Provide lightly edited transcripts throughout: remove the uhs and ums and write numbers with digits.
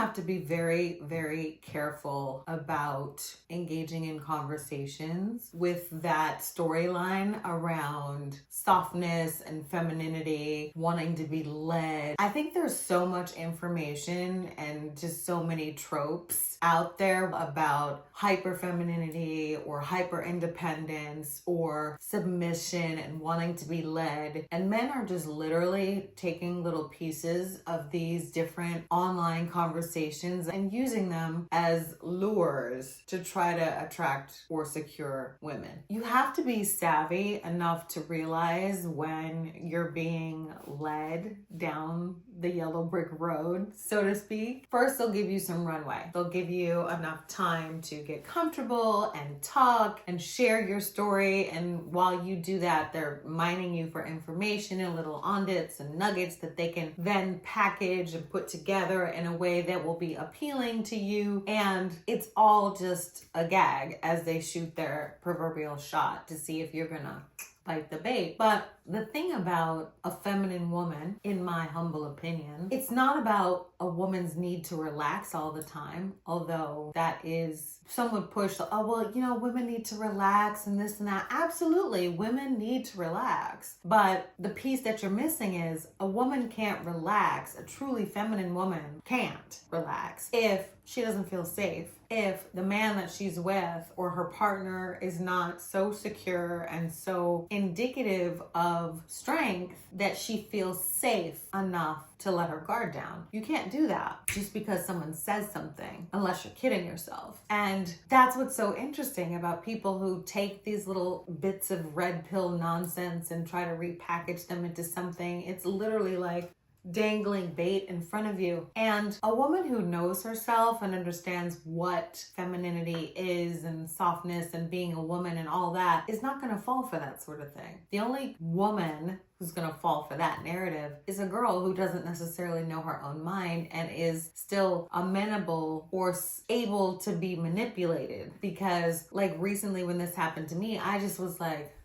have to be very, very careful about engaging in conversations with that storyline around softness and femininity, wanting to be led. I think there's so much information and just so many tropes out there about hyper femininity or hyper independence or submission and wanting to be led. And men are just literally taking little pieces of these different online conversations and using them as lures to try to attract or secure women. You have to be savvy enough to realize when you're being led down the yellow brick road, so to speak. First, they'll give you some runway. They'll give you enough time to get comfortable and talk and share your story. And while you do that, they're mining you for information and little ondits and nuggets that they can then package and put together in a way that will be appealing to you. And it's all just a gag as they shoot their proverbial shot to see if you're gonna bite the bait. But the thing about a feminine woman, in my humble opinion, it's not about a woman's need to relax all the time, although that is, some would push, oh, well, you know, women need to relax and this and that. Absolutely, women need to relax. But the piece that you're missing is a woman can't relax. A truly feminine woman can't relax if she doesn't feel safe, if the man that she's with or her partner is not so secure and so indicative of strength that she feels safe enough to let her guard down. You can't do that just because someone says something, unless you're kidding yourself. And that's what's so interesting about people who take these little bits of red pill nonsense and try to repackage them into something. It's literally like dangling bait in front of you. And a woman who knows herself and understands what femininity is and softness and being a woman and all that is not going to fall for that sort of thing. The only woman who's going to fall for that narrative is a girl who doesn't necessarily know her own mind and is still amenable or able to be manipulated. Because like recently when this happened to me, I just was like,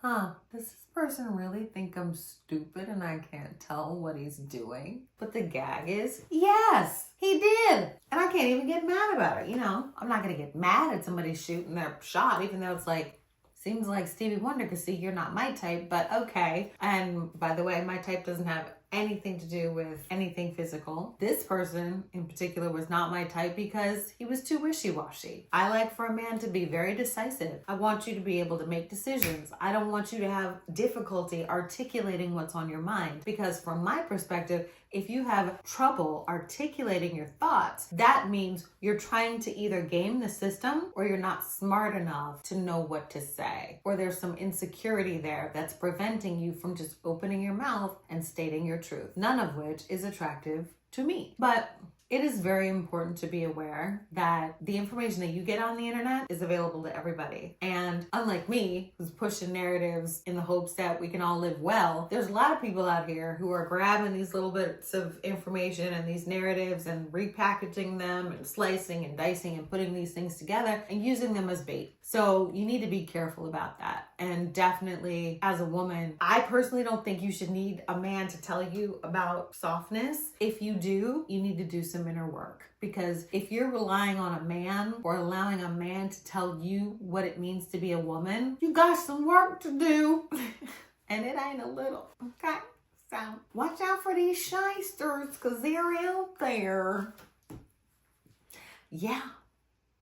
does this person really think I'm stupid and I can't tell what he's doing? But the gag is, yes, he did. And I can't even get mad about it. You know, I'm not going to get mad at somebody shooting their shot, even though it's like, seems like Stevie Wonder could see you're not my type, but okay. And by the way, my type doesn't have anything to do with anything physical. This person in particular was not my type because he was too wishy-washy. I like for a man to be very decisive. I want you to be able to make decisions. I don't want you to have difficulty articulating what's on your mind, because from my perspective, if you have trouble articulating your thoughts, that means you're trying to either game the system or you're not smart enough to know what to say. Or there's some insecurity there that's preventing you from just opening your mouth and stating your truth. None of which is attractive to me. But it is very important to be aware that the information that you get on the internet is available to everybody. And unlike me, who's pushing narratives in the hopes that we can all live well, there's a lot of people out here who are grabbing these little bits of information and these narratives and repackaging them and slicing and dicing and putting these things together and using them as bait. So you need to be careful about that. And definitely as a woman, I personally don't think you should need a man to tell you about softness. If you do, you need to do some inner work. Because if you're relying on a man or allowing a man to tell you what it means to be a woman, you got some work to do. And it ain't a little, okay? So watch out for these shysters because they're out there. Yeah.